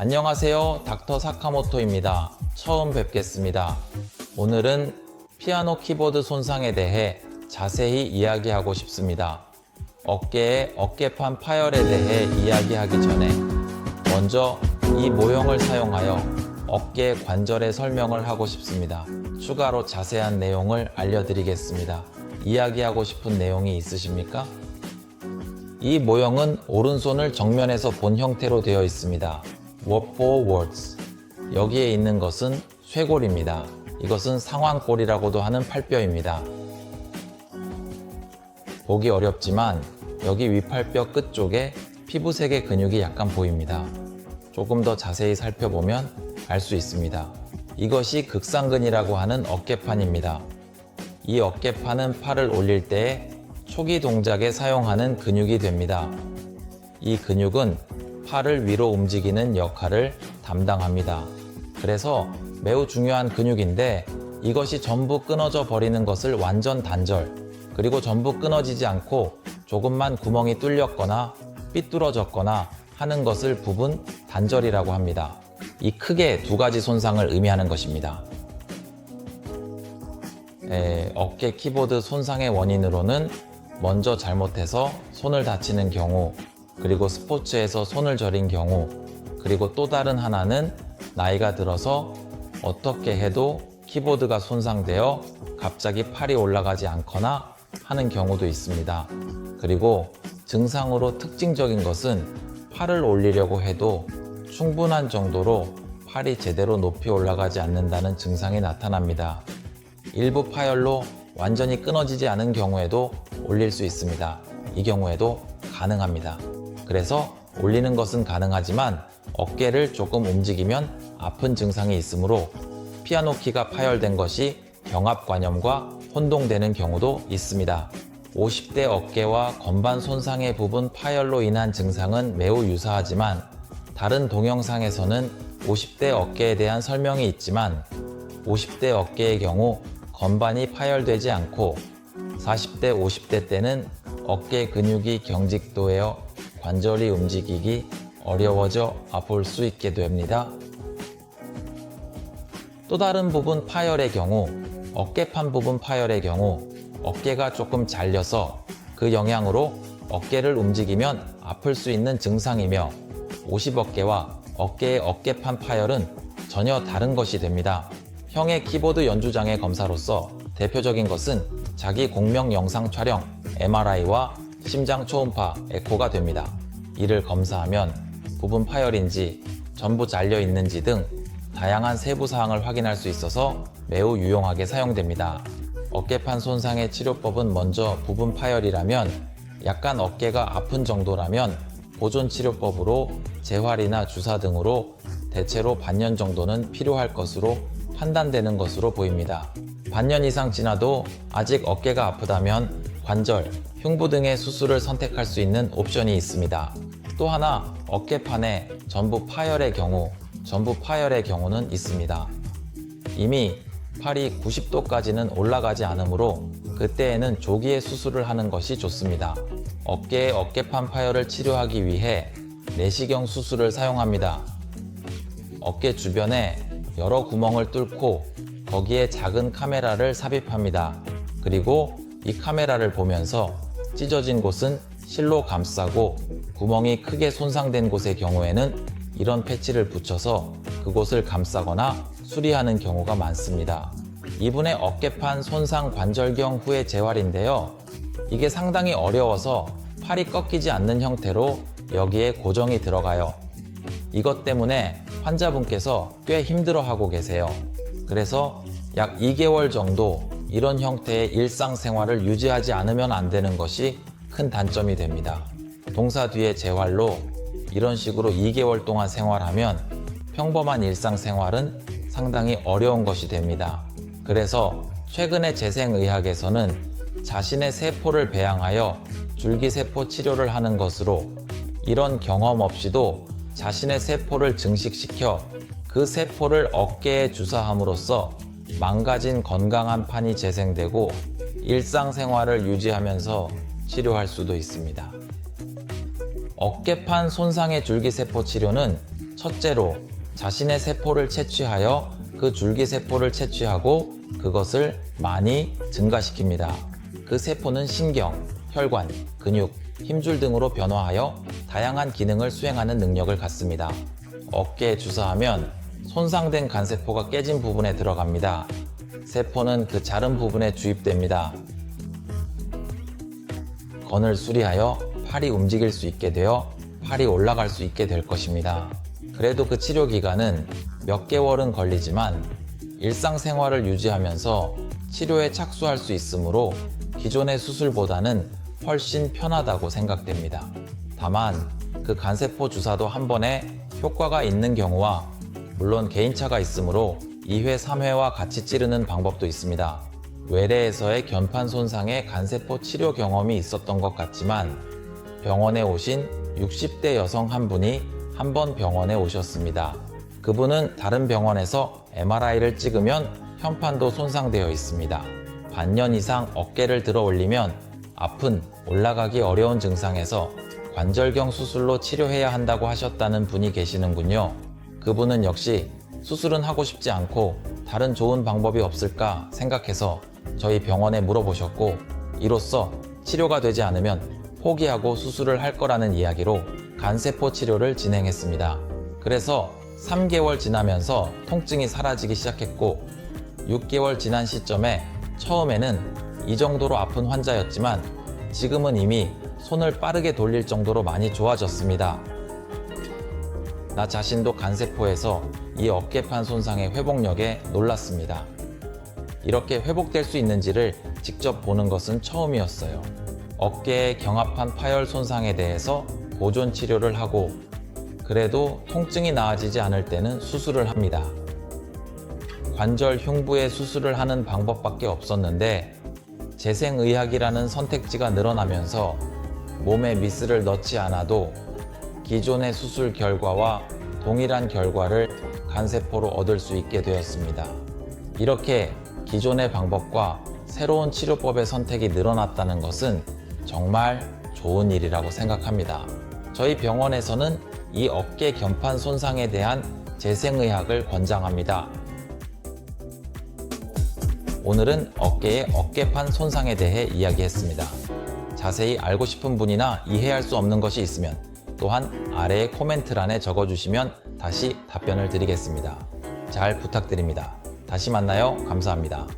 안녕하세요. 닥터 사카모토입니다. 처음 뵙겠습니다. 오늘은 피아노 키보드 손상에 대해 자세히 이야기하고 싶습니다. 어깨의 어깨판 파열에 대해 이야기하기 전에 먼저 이 모형을 사용하여 어깨 관절의 설명을 하고 싶습니다. 추가로 자세한 내용을 알려드리겠습니다. 이야기하고 싶은 내용이 있으십니까? 이 모형은 오른손을 정면에서 본 형태로 되어 있습니다. Word for words. 여기에 있는 것은 쇄골입니다. 이것은 상완골이라고도 하는 팔뼈입니다. 보기 어렵지만 여기 윗팔뼈 끝쪽에 피부색의 근육이 약간 보입니다. 조금 더 자세히 살펴보면 알 수 있습니다. 이것이 극상근이라고 하는 어깨판입니다. 이 어깨판은 팔을 올릴 때에 초기 동작에 사용하는 근육이 됩니다. 이 근육은 팔을 위로 움직이는 역할을 담당합니다. 그래서 매우 중요한 근육인데 이것이 전부 끊어져 버리는 것을 완전 단절, 그리고 전부 끊어지지 않고 조금만 구멍이 뚫렸거나 삐뚤어졌거나 하는 것을 부분 단절이라고 합니다. 이 크게 두 가지 손상을 의미하는 것입니다. 어깨 키보드 손상의 원인으로는 먼저 잘못해서 손을 다치는 경우, 그리고 스포츠에서 손을 저린 경우, 그리고 또 다른 하나는 나이가 들어서 어떻게 해도 키보드가 손상되어 갑자기 팔이 올라가지 않거나 하는 경우도 있습니다. 그리고 증상으로 특징적인 것은 팔을 올리려고 해도 충분한 정도로 팔이 제대로 높이 올라가지 않는다는 증상이 나타납니다. 일부 파열로 완전히 끊어지지 않은 경우에도 올릴 수 있습니다. 이 경우에도 가능합니다. 그래서 올리는 것은 가능하지만 어깨를 조금 움직이면 아픈 증상이 있으므로 피아노 키가 파열된 것이 경합관염과 혼동되는 경우도 있습니다. 50대 어깨와 건반 손상의 부분 파열로 인한 증상은 매우 유사하지만 다른 동영상에서는 50대 어깨에 대한 설명이 있지만 50대 어깨의 경우 건반이 파열되지 않고 40대, 50대 때는 어깨 근육이 경직되어 관절이 움직이기 어려워져 아플 수 있게 됩니다. 또 다른 부분 파열의 경우, 어깨판 부분 파열의 경우 어깨가 조금 잘려서 그 영향으로 어깨를 움직이면 아플 수 있는 증상이며 50어깨와 어깨의 어깨판 파열은 전혀 다른 것이 됩니다. 형의 키보드 연주장의 검사로서 대표적인 것은 자기 공명 영상 촬영, MRI와 심장 초음파, 에코가 됩니다. 이를 검사하면 부분 파열인지 전부 잘려 있는지 등 다양한 세부 사항을 확인할 수 있어서 매우 유용하게 사용됩니다. 어깨판 손상의 치료법은 먼저 부분 파열이라면 약간 어깨가 아픈 정도라면 보존 치료법으로 재활이나 주사 등으로 대체로 반년 정도는 필요할 것으로 판단되는 것으로 보입니다. 반년 이상 지나도 아직 어깨가 아프다면 관절, 흉부 등의 수술을 선택할 수 있는 옵션이 있습니다. 또 하나, 어깨판에 전부 파열의 경우는 있습니다. 이미 팔이 90도까지는 올라가지 않으므로 그때에는 조기에 수술을 하는 것이 좋습니다. 어깨의 어깨판 파열을 치료하기 위해 내시경 수술을 사용합니다. 어깨 주변에 여러 구멍을 뚫고 거기에 작은 카메라를 삽입합니다. 그리고 이 카메라를 보면서 찢어진 곳은 실로 감싸고 구멍이 크게 손상된 곳의 경우에는 이런 패치를 붙여서 그곳을 감싸거나 수리하는 경우가 많습니다. 이분의 어깨판 손상 관절경 후의 재활인데요. 이게 상당히 어려워서 팔이 꺾이지 않는 형태로 여기에 고정이 들어가요. 이것 때문에 환자분께서 꽤 힘들어하고 계세요. 그래서 약 2개월 정도 이런 형태의 일상생활을 유지하지 않으면 안 되는 것이 큰 단점이 됩니다. 동사 뒤에 재활로 이런 식으로 2개월 동안 생활하면 평범한 일상생활은 상당히 어려운 것이 됩니다. 그래서 최근의 재생의학에서는 자신의 세포를 배양하여 줄기세포 치료를 하는 것으로 이런 경험 없이도 자신의 세포를 증식시켜 그 세포를 어깨에 주사함으로써 망가진 건강한 판이 재생되고 일상생활을 유지하면서 치료할 수도 있습니다. 어깨판 손상의 줄기세포 치료는 첫째로 자신의 세포를 채취하여 그 줄기세포를 채취하고 그것을 많이 증가시킵니다. 그 세포는 신경, 혈관, 근육, 힘줄 등으로 변화하여 다양한 기능을 수행하는 능력을 갖습니다. 어깨에 주사하면 손상된 간세포가 깨진 부분에 들어갑니다. 세포는 그 자른 부분에 주입됩니다. 건을 수리하여 팔이 움직일 수 있게 되어 팔이 올라갈 수 있게 될 것입니다. 그래도 그 치료 기간은 몇 개월은 걸리지만 일상생활을 유지하면서 치료에 착수할 수 있으므로 기존의 수술보다는 훨씬 편하다고 생각됩니다. 다만 그 간세포 주사도 한 번에 효과가 있는 경우와 물론 개인차가 있으므로 2회, 3회와 같이 찌르는 방법도 있습니다. 외래에서의 견판 손상에 간세포 치료 경험이 있었던 것 같지만 병원에 오신 60대 여성 한 분이 한 번 병원에 오셨습니다. 그분은 다른 병원에서 MRI를 찍으면 현판도 손상되어 있습니다. 반년 이상 어깨를 들어 올리면 아픈, 올라가기 어려운 증상에서 관절경 수술로 치료해야 한다고 하셨다는 분이 계시는군요. 그분은 역시 수술은 하고 싶지 않고 다른 좋은 방법이 없을까 생각해서 저희 병원에 물어보셨고 이로써 치료가 되지 않으면 포기하고 수술을 할 거라는 이야기로 간세포 치료를 진행했습니다. 그래서 3개월 지나면서 통증이 사라지기 시작했고 6개월 지난 시점에 처음에는 이 정도로 아픈 환자였지만 지금은 이미 손을 빠르게 돌릴 정도로 많이 좋아졌습니다. 나 자신도 간세포에서 이 어깨판 손상의 회복력에 놀랐습니다. 이렇게 회복될 수 있는지를 직접 보는 것은 처음이었어요. 어깨의 경합판 파열 손상에 대해서 보존 치료를 하고 그래도 통증이 나아지지 않을 때는 수술을 합니다. 관절 흉부에 수술을 하는 방법밖에 없었는데 재생의학이라는 선택지가 늘어나면서 몸에 미스를 넣지 않아도 기존의 수술 결과와 동일한 결과를 간세포로 얻을 수 있게 되었습니다. 이렇게 기존의 방법과 새로운 치료법의 선택이 늘어났다는 것은 정말 좋은 일이라고 생각합니다. 저희 병원에서는 이 어깨 견판 손상에 대한 재생의학을 권장합니다. 오늘은 어깨의 어깨판 손상에 대해 이야기했습니다. 자세히 알고 싶은 분이나 이해할 수 없는 것이 있으면 또한 아래의 코멘트란에 적어주시면 다시 답변을 드리겠습니다. 잘 부탁드립니다. 다시 만나요. 감사합니다.